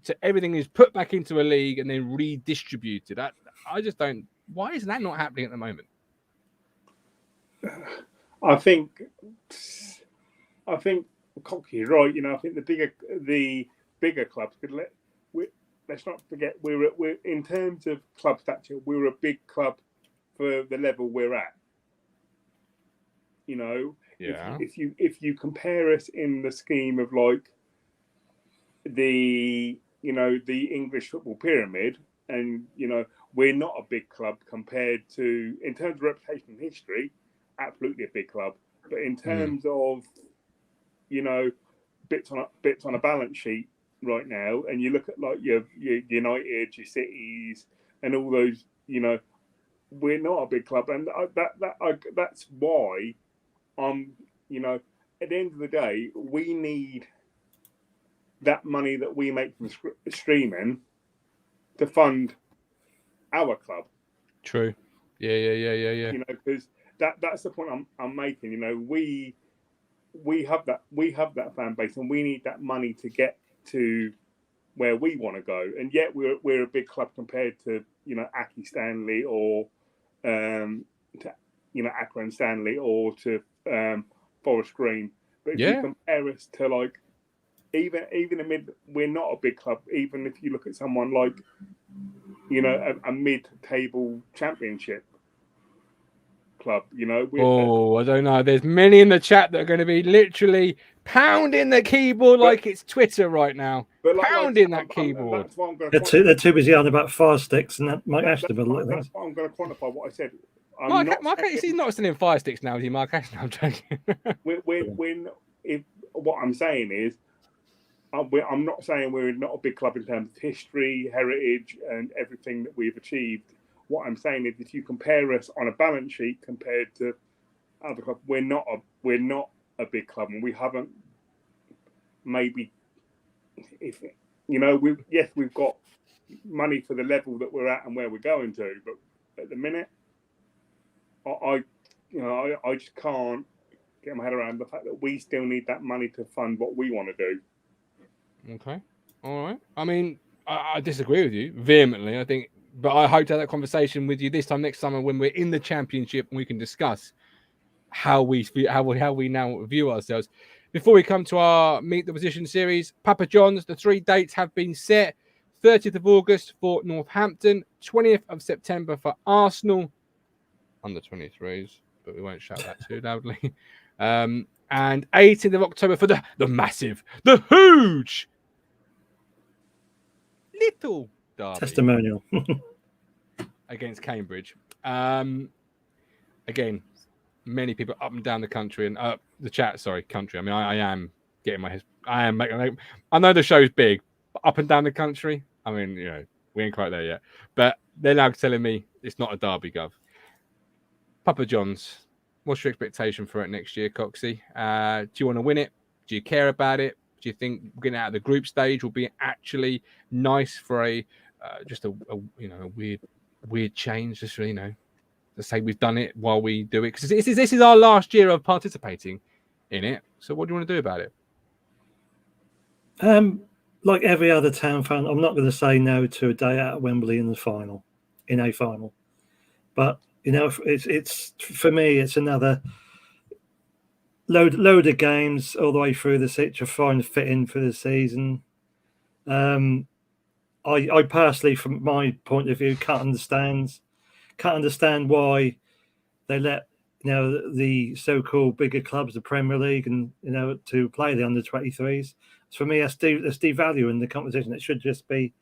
to everything is put back into a league and then redistributed. I just don't. Why is that not happening at the moment? I think Cocky is right. I think the bigger clubs could let's not forget we're in terms of club stature, we're a big club for the level we're at. If you compare us in the scheme of like the English football pyramid, and we're not a big club compared to, in terms of reputation and history, absolutely a big club. But in terms of bits on a balance sheet right now, and you look at like your United, your Cities, and all those, we're not a big club, and that's why at the end of the day, we need that money that we make from streaming to fund our club. True. Yeah. Because that's the point I'm making. We have that fan base, and we need that money to get to where we want to go. And yet we're a big club compared to Aki Stanley or to Akron Stanley or to Forest Green. But if you compare us to like even we're not a big club. Even if you look at someone like a mid-table championship club, I don't know. There's many in the chat that are going to be literally pounding the keyboard like it's Twitter right now. But pounding that keyboard. That's what I'm going to they're too busy on about fire sticks and that Mike Ashton. That's what I'm going to quantify what I said. Mark he's not still in fire sticks now, is he, Mark Ashton? I'm joking. What I'm saying is, I'm not saying we're not a big club in terms of history, heritage, and everything that we've achieved. What I'm saying is, if you compare us on a balance sheet compared to other clubs, we're not a big club, and we haven't. Maybe, we've got money for the level that we're at and where we're going to, but at the minute, I just can't get my head around the fact that we still need that money to fund what we want to do. Okay. All right. I mean, I disagree with you vehemently. I think, but I hope to have that conversation with you this time next summer when we're in the championship and we can discuss how we now view ourselves. Before we come to our Meet the Position series, Papa John's, the 3 dates have been set. 30th of August for Northampton, 20th of September for Arsenal, under 23s, but we won't shout that too loudly. And 18th of October for the massive, the huge, little derby Testimonial. against Cambridge. Again, many people up and down the country and the chat. Sorry, country. I mean, I am getting my. I am making. I know the show's big, but up and down the country. I mean, we ain't quite there yet. But they're now telling me it's not a derby, Gov. Papa John's, what's your expectation for it next year, Coxie? Do you want to win it? Do you care about it? Do you think getting out of the group stage will be actually nice for just a weird change? Just to say we've done it while we do it, because this is our last year of participating in it. So what do you want to do about it? Like every other town fan, I'm not going to say no to a day out at Wembley in a final, but it's for me, it's another load of games all the way through the season to find fit in for the season. I personally, from my point of view, can't understand why they let the so-called bigger clubs, the Premier League, and to play the under-23s. For me, that's devaluing the competition. It should just be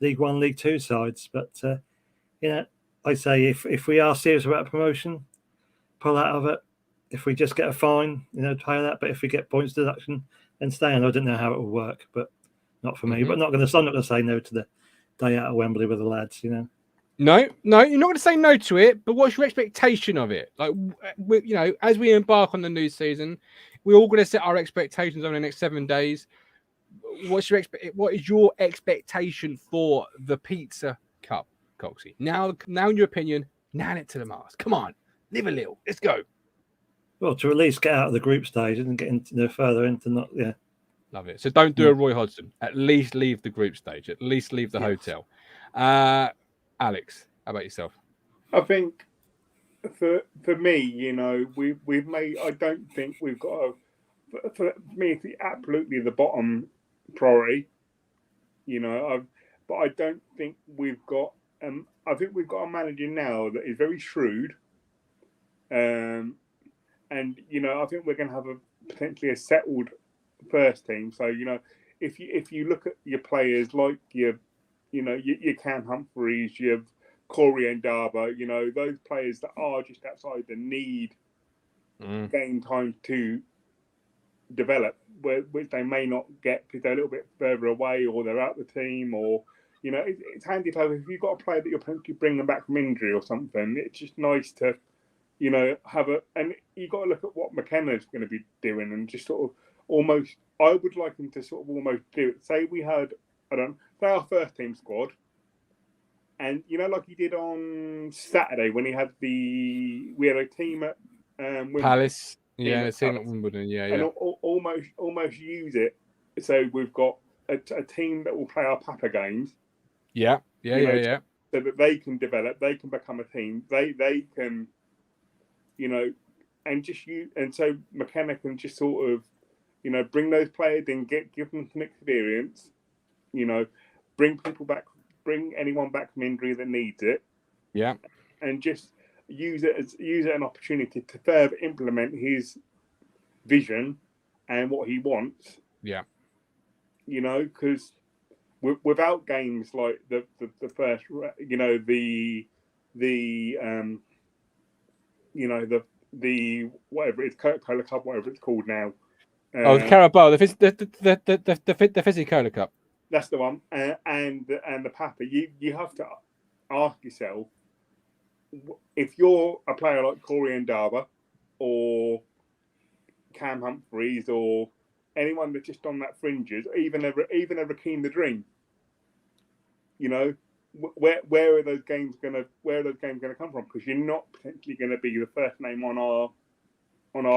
League One, League Two sides. But I say if we are serious about promotion, pull out of it. If we just get a fine, pay that. But if we get points deduction, then stay on. I don't know how it will work, but not for me. But I'm not going to say no to the day out of Wembley with the lads. No, you're not going to say no to it. But what's your expectation of it? Like, as we embark on the new season, we're all going to set our expectations over the next 7 days. What is your expectation for the Pizza Cup, Coxie? Now, in your opinion, nail it to the mast. Come on, live a little. Let's go. Well, to at least get out of the group stage and get into further into not. Yeah. Love it. So don't do a Roy Hodgson. At least leave the group stage. At least leave the hotel. Alex, how about yourself? I think for me, we've made. I don't think we've got for me, it's absolutely the bottom priority. But I don't think we've got. I think we've got a manager now that is very shrewd. And I think we're going to have potentially a settled first team. So if you look at your players like your Cam Humphreys, your Corey and Darba, those players that are just outside the need game time to develop, which they may not get because they're a little bit further away or they're out the team, or it's handy to have, if you've got a player that you're potentially bringing back from injury or something. It's just nice to and you've got to look at what McKenna's going to be doing and just sort of almost. I would like him to sort of almost do it. Say we had say our first team squad, and like he did on Saturday when we had a team at Palace. Yeah, a team at Wimbledon. Yeah. And almost use it. So we've got a team that will play our Papa games. Yeah. So that they can develop, they can become a team. They can, and just and so McKenna can just sort of, bring those players in, give them some experience, bring people back, bring anyone back from injury that needs it. Yeah. And just use it as an opportunity to further implement his vision and what he wants. Yeah. Because without games like the first, the whatever it's Coca-Cola Cup, whatever it's called now. The Carabao, the Fizzy-Cola Cup. That's the one, and the Papa. You have to ask yourself, if you're a player like Corey and Darba or Cam Humphreys or anyone that's just on that fringes, even a Rakeem the Dream, where are those games gonna come from? Because you're not potentially going to be the first name on our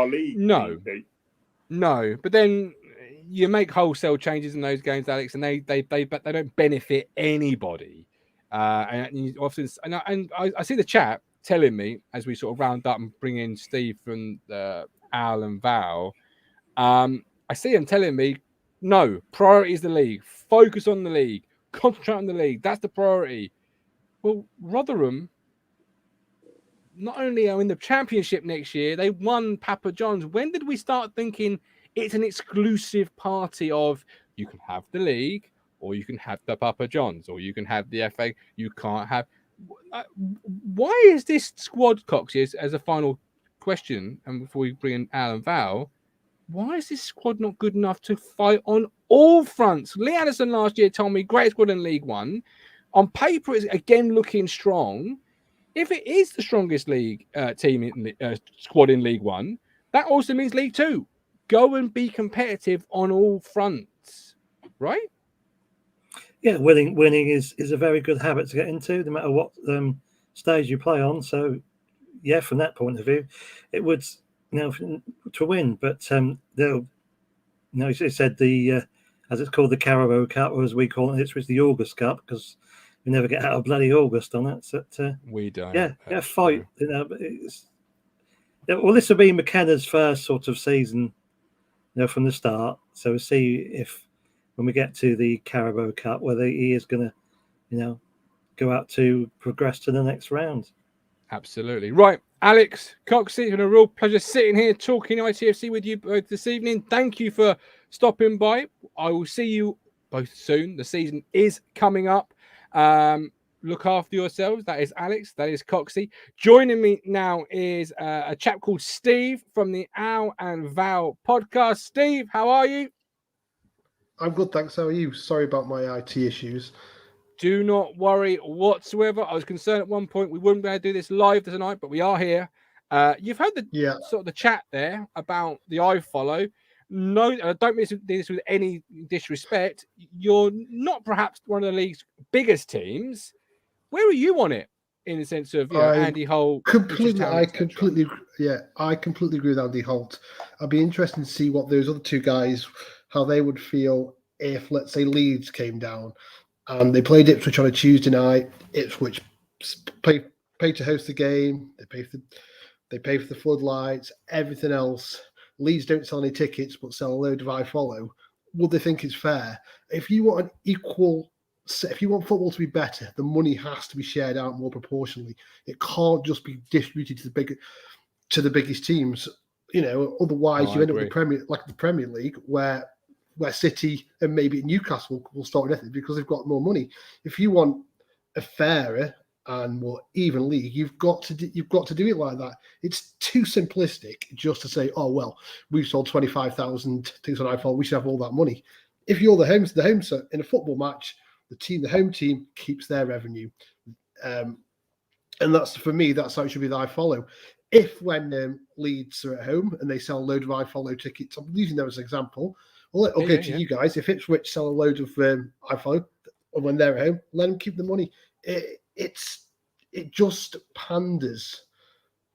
league. No, but then you make wholesale changes in those games, Alex, and they don't benefit anybody. And you often, I see the chat telling me as we sort of round up and bring in Steve from the Al and Val. I see them telling me, no, priority is the league. Focus on the league. Concentrate on the league. That's the priority. Well, Rotherham not only are in the championship next year, they won Papa John's. When did we start thinking it's an exclusive party of you can have the league, or you can have the Papa John's, or you can have the FA? You can't have. Why is this squad, Coxie, as a final question, and before we bring in Al and Val, why is this squad not good enough to fight on all fronts? Lee Addison last year told me great squad in League One. On paper, it's again looking strong. If it is the strongest league team in squad in League One, that also means League Two. Go and be competitive on all fronts, right? Yeah, winning is a very good habit to get into, no matter what stage you play on. So, yeah, from that point of view, it would to win. But they'll, it said the as it's called the Carabao Cup, or as we call it, it's the August Cup, because we never get out of bloody August on it. So we don't. Yeah, fight. Well, this will be McKenna's first sort of season, from the start. So we'll see if when we get to the Carabao Cup, whether he is going to, go out to progress to the next round. Absolutely. Right. Alex, Coxie, it's been a real pleasure sitting here talking ITFC with you both this evening. Thank you for stopping by. I will see you both soon. The season is coming up. Look after yourselves. That is Alex. That is Coxie. Joining me now is a chap called Steve from the Al and Val podcast. Steve, how are you? I'm good, thanks. How are you? Sorry about my IT issues. Do not worry whatsoever. I was concerned at one point we wouldn't be able to do this live tonight, but we are here. You've heard the sort of the chat there about the iFollow. No, I don't mean this with any disrespect. You're not perhaps one of the league's biggest teams. Where are you on it in the sense of Andy Holt? I completely agree with Andy Holt. I'd be interested to see what those other two guys, how they would feel if, let's say, Leeds came down and they played Ipswich on a Tuesday night. Ipswich pay to host the game. They pay for the floodlights, everything else. Leeds don't sell any tickets, but sell a load of iFollow. Would they think it's fair? If you want if you want football to be better, the money has to be shared out more proportionally. It can't just be distributed to the biggest teams. Otherwise you end up with the Premier League, where City and maybe Newcastle will start with because they've got more money. If you want a fairer and more even league, you've got to do it like that. It's too simplistic just to say, oh well, we've sold 25,000 things on iPhone, we should have all that money. If you're the home in a football match, the home team keeps their revenue, and that's, for me, that's how it should be. That I follow. If when Leeds are at home and they sell a load of iFollow tickets, I'm using them as an example. Well, I'll go to you guys. If Ipswich sell a load of iFollow when they're at home, let them keep the money. It just panders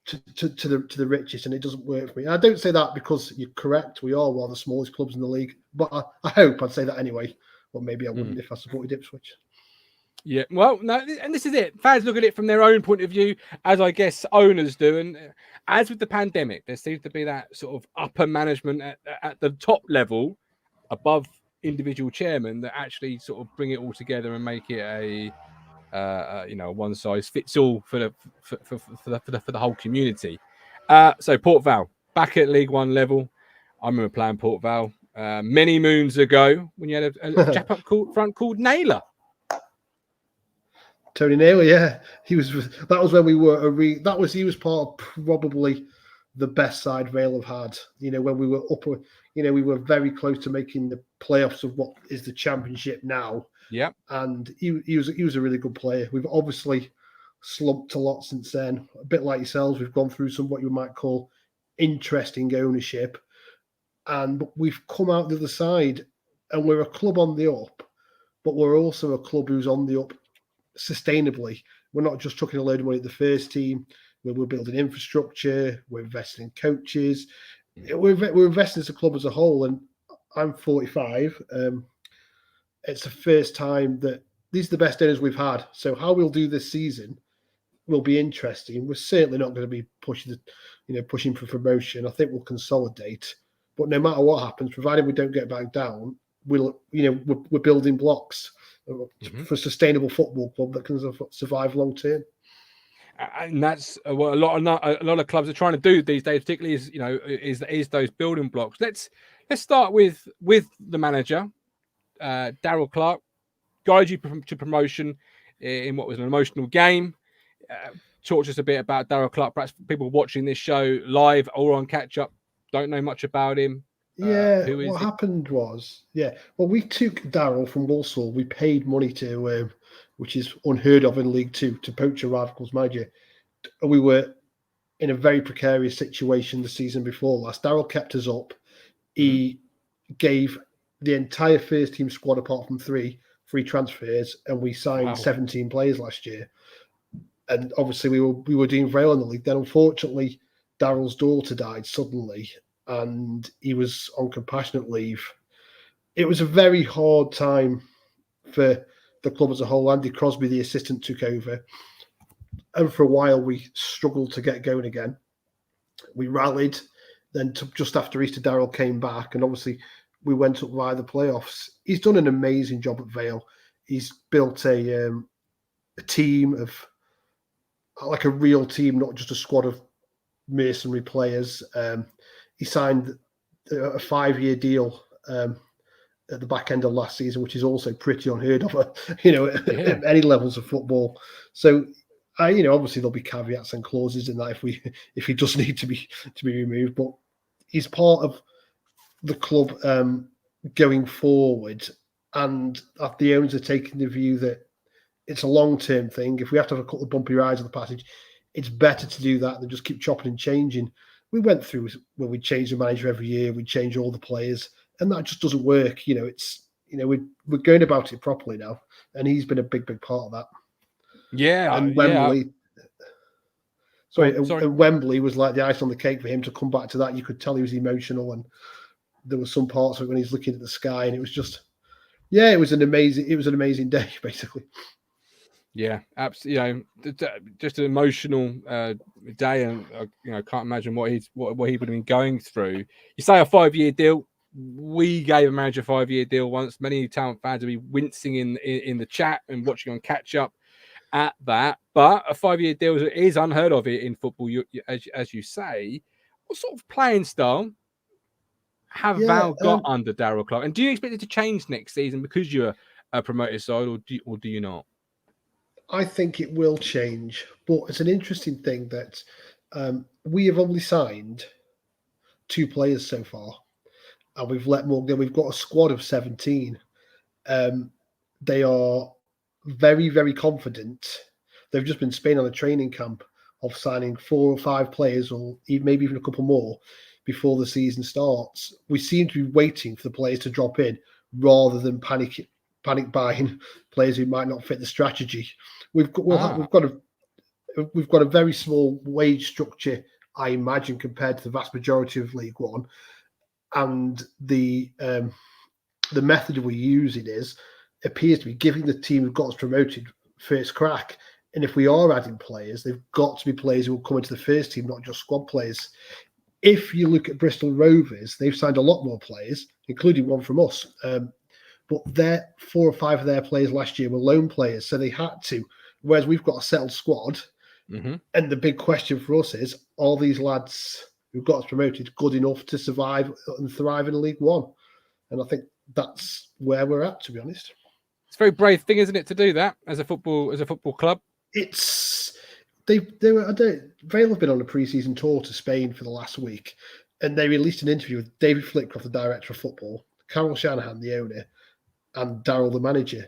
to the richest, and it doesn't work for me. And I don't say that because you're correct. We are one of the smallest clubs in the league, but I hope I'd say that anyway. Well, maybe I wouldn't if I supported Ipswich. Yeah, well, no, and this is it. Fans look at it from their own point of view, as I guess owners do. And as with the pandemic, there seems to be that sort of upper management at the top level, above individual chairmen, that actually sort of bring it all together and make it a one size fits all for the whole community. So Port Vale back at League One level. I remember playing Port Vale many moons ago when you had a chap up front called Naylor. Tony Naylor, yeah, he was. That was when we were he was part of probably the best side Vale have had. When we were up, we were very close to making the playoffs of what is the Championship now. Yeah, and he was a really good player. We've obviously slumped a lot since then. A bit like yourselves, we've gone through some what you might call interesting ownership, and we've come out the other side, and we're a club on the up, but we're also a club who's on the up sustainably. We're not just chucking a load of money at the first team. We're building infrastructure. We're investing in coaches. We're investing as a club as a whole, and I'm 45. It's the first time that these are the best owners we've had. So how we'll do this season will be interesting. We're certainly not going to be pushing for promotion. I think we'll consolidate. But no matter what happens, provided we don't get back down, we're building blocks for a sustainable football club that can survive long term. And that's what a lot of clubs are trying to do these days, particularly is those building blocks. Let's start with the manager, Darryl Clark, guided you to promotion in what was an emotional game. Talk to us a bit about Darryl Clark. Perhaps people watching this show live or on catch up don't know much about him. What happened was, we took Darryl from Walsall. We paid money to, which is unheard of in League Two, to poach a Radicals manager. We were in a very precarious situation the season before last. Darryl kept us up. He gave the entire first team squad, apart from 3 free transfers, and we signed 17 players last year. And obviously we were doing Vale in the league. Then unfortunately, Darryl's daughter died suddenly, and he was on compassionate leave. It was a very hard time for the club as a whole. Andy Crosby, the assistant, took over. And for a while, we struggled to get going again. We rallied. Then just after Easter, Darryl came back. And obviously, we went up via the playoffs. He's done an amazing job at Vale. He's built a team of, like a real team, not just a squad of mercenary players. He signed a 5-year deal at the back end of last season, which is also pretty unheard of, at any levels of football. So, obviously there'll be caveats and clauses in that if he does need to be removed, but he's part of the club going forward, and the owners are taking the view that it's a long-term thing. If we have to have a couple of bumpy rides on the passage, it's better to do that than just keep chopping and changing. We went through where we change the manager every year, we change all the players, and that just doesn't work. We're going about it properly now, and he's been a big part of that. Yeah, and Wembley. And Wembley was like the ice on the cake for him to come back to that. You could tell he was emotional, and there were some parts of it when he's looking at the sky, and it was just, it was an amazing day, basically. Yeah, absolutely. Just an emotional day, and can't imagine what he would have been going through. You say a 5-year deal. We gave a manager a 5-year deal once. Many Town fans will be wincing in the chat and watching on catch up at that. But a 5-year deal is unheard of in football. As you say, what sort of playing style have Vale got under Darryl Clark? And do you expect it to change next season because you're a promoted side, or do you not? I think it will change, but it's an interesting thing that we have only signed 2 players so far, and we've let more go. We've got a squad of 17. They are very, very confident. They've just been in Spain on a training camp of signing 4 or 5 players, or maybe even a couple more before the season starts. We seem to be waiting for the players to drop in rather than panic buying players who might not fit the strategy. We've got a very small wage structure, I imagine, compared to the vast majority of League One, and the method we're using appears to be giving the team who've got us promoted first crack. And if we are adding players, they've got to be players who will come into the first team, not just squad players. If you look at Bristol Rovers, they've signed a lot more players, including one from us. But 4 or 5 of their players last year were loan players, so they had to. Whereas we've got a settled squad, and the big question for us is: are these lads who got us promoted good enough to survive and thrive in League One? And I think that's where we're at, to be honest. It's a very brave thing, isn't it, to do that as a football club? Vale have been on a pre-season tour to Spain for the last week, and they released an interview with David Flitcroft, the director of football, Carol Shanahan, the owner, and Darryl, the manager,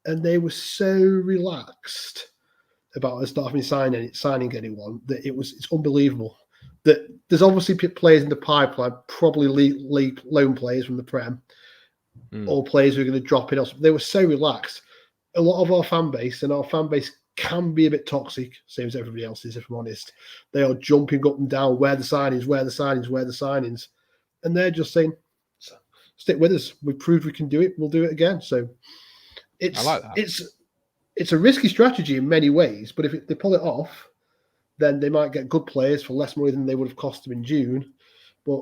and they were so relaxed about us not having signing anyone that it's unbelievable. That there's obviously players in the pipeline, probably league loan players from the Prem, or players who are going to drop in. They were so relaxed. A lot of our fan base can be a bit toxic, same as everybody else is, if I'm honest. They are jumping up and down, where the signings, and they're just saying, stick with us. We've proved we can do it. We'll do it again. So I like that. It's a risky strategy in many ways, but if they pull it off, then they might get good players for less money than they would have cost them in June. But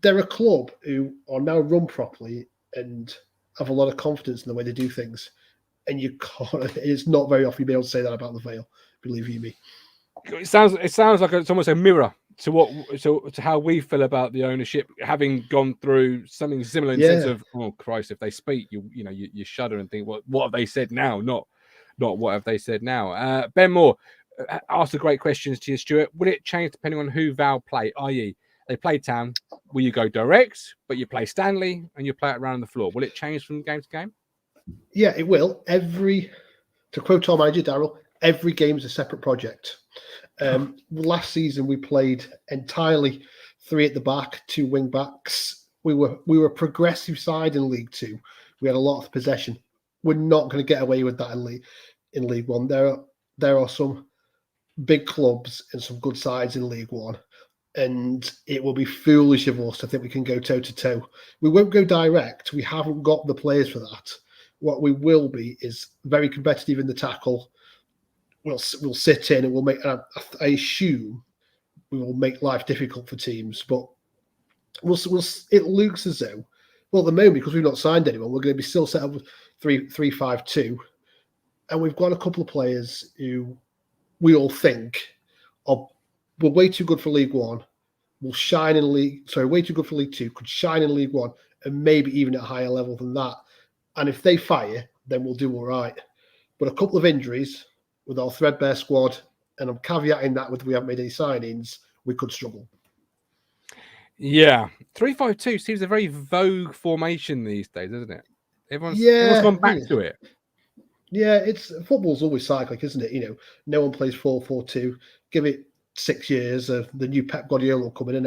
they're a club who are now run properly and have a lot of confidence in the way they do things. And you can't. It's not very often you'll be able to say that about the Vale. Believe you me. It sounds like it's almost a mirror to how we feel about the ownership, having gone through something similar in the sense of, oh Christ, if they speak, you shudder and think, what have they said now? Not what have they said now. Ben Moore asked the great questions to you, Stuart. Will it change depending on who Vale play? I.e., they play Town, will you go direct, but you play Stanley and you play it around the floor? Will it change from game to game? Yeah, it will. To quote our manager, Daryl, every game is a separate project. Last season, we played entirely 3 at the back, 2 wing backs. We were a progressive side in League Two. We had a lot of possession. We're not going to get away with that in League One. There are some big clubs and some good sides in League One, and it will be foolish of us to think we can go toe to toe. We won't go direct. We haven't got the players for that. What we will be is very competitive in the tackle. We'll sit in and we'll make. I assume we will make life difficult for teams, but it looks as though, well, at the moment, because we've not signed anyone, we're going to be still set up with 3-5-2, and we've got a couple of players who we all think were way too good for League One, will shine in way too good for League Two, could shine in League One, and maybe even at a higher level than that. And if they fire, then we'll do all right. But a couple of injuries with our threadbare squad, and I'm caveating that with we haven't made any signings, we could struggle. Yeah. 3-5-2 seems a very vogue formation these days, isn't it? Everyone's gone back to it. Yeah, football's always cyclic, isn't it? No one plays 4-4-2. Give it 6 years, the new Pep Guardiola will come in and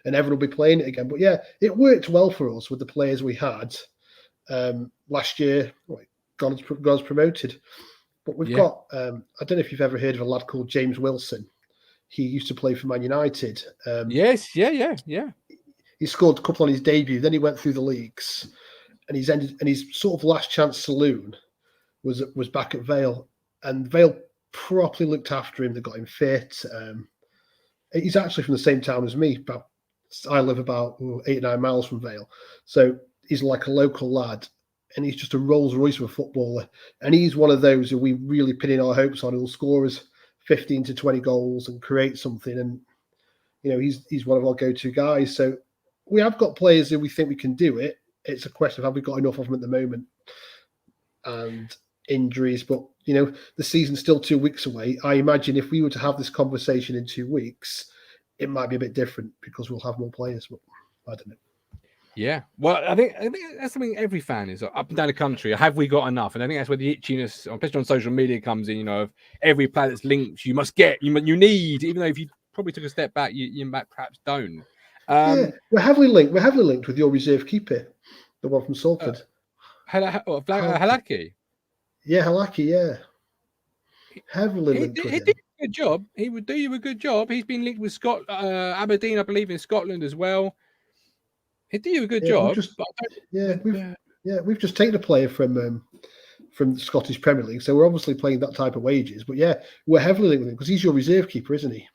everyone will be playing it again. But yeah, it worked well for us with the players we had. Last year, got us promoted. But we've got, I don't know if you've ever heard of a lad called James Wilson. He used to play for Man United. Yes, yeah. He scored a couple on his debut. Then he went through the leagues, and his sort of last chance saloon was back at Vale, and Vale properly looked after him. They got him fit. He's actually from the same town as me. I live about 8 or 9 miles from Vale, so he's like a local lad, and he's just a Rolls Royce of a footballer. And he's one of those who we really pin in our hopes on. He'll score us 15 to 20 goals and create something. And he's one of our go-to guys. So we have got players who we think we can do it. It's a question of have we got enough of them at the moment, and injuries. But the season's still 2 weeks away. I imagine if we were to have this conversation in 2 weeks, it might be a bit different because we'll have more players. But I don't know. Yeah, well, I think that's something every fan is up and down the country. Have we got enough? And I think that's where the itchiness, especially on social media, comes in. Of every player that's linked, you must get, you need, even though if you probably took a step back, you perhaps don't. We're heavily linked with your reserve keeper, the one from Salford. Halaki. Yeah, Halaki. Yeah, heavily linked. He did a good job. He would do you a good job. He's been linked with Aberdeen, I believe, in Scotland as well. He'd do you a good job. We've just taken a player from the Scottish Premier League, so we're obviously playing that type of wages. But yeah, we're heavily linked with him because he's your reserve keeper, isn't he?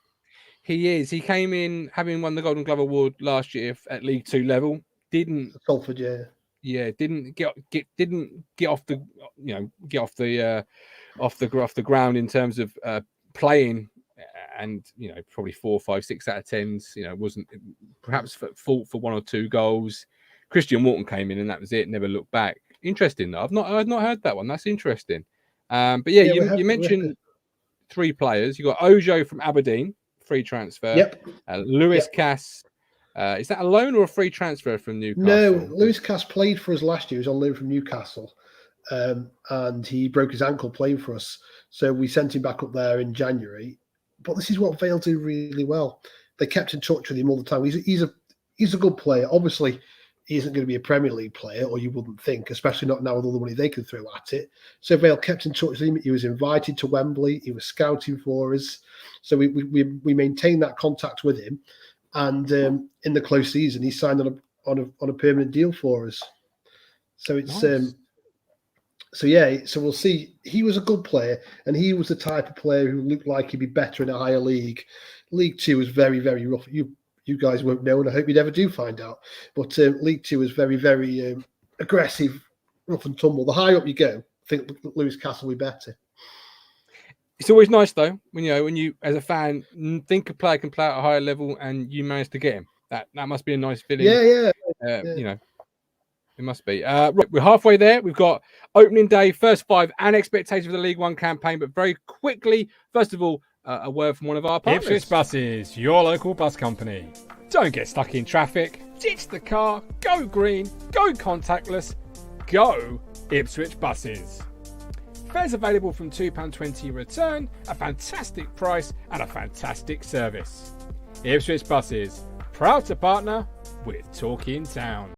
He is. He came in having won the Golden Glove Award last year at League Two level. Didn't Salford, yeah. Yeah, didn't get off the off the ground in terms of playing. And probably 4, 5, 6 out of 10s. Wasn't perhaps fault for 1 or 2 goals. Christian Walton came in and that was it. Never looked back. Interesting though. I've not heard that one. That's interesting. But yeah, you mentioned 3 players. You got Ojo from Aberdeen, free transfer. Yep. Lewis Cass. Is that a loan or a free transfer from Newcastle? No, Lewis Cass played for us last year. He was on loan from Newcastle, and he broke his ankle playing for us. So we sent him back up there in January. But this is what Vale do really well. They kept in touch with him all the time. He's a good player. Obviously, he isn't going to be a Premier League player, or you wouldn't think, especially not now with all the money they can throw at it. So Vale kept in touch with him. He was invited to Wembley. He was scouting for us. So we maintained that contact with him. And in the close season, he signed on on a permanent deal for us. So it's Nice. so we'll see. He was a good player, and he was the type of player who looked like he'd be better in a higher league. League Two was very, very rough. You guys won't know, and I hope you never do find out. But League Two was very, very aggressive, rough and tumble. The higher up you go, I think Lewis Castle will be better. It's always nice though when you as a fan think a player can play at a higher level and you manage to get him. That must be a nice feeling. Yeah. It must be. Right, we're halfway there. We've got opening day, first five, and expectations for the League One campaign. But very quickly, first of all, a word from one of our partners. Ipswich Buses, your local bus company. Don't get stuck in traffic. Ditch the car. Go green. Go contactless. Go Ipswich Buses. Fares available from £2.20 return, a fantastic price and a fantastic service. Ipswich Buses, proud to partner with Talking Town.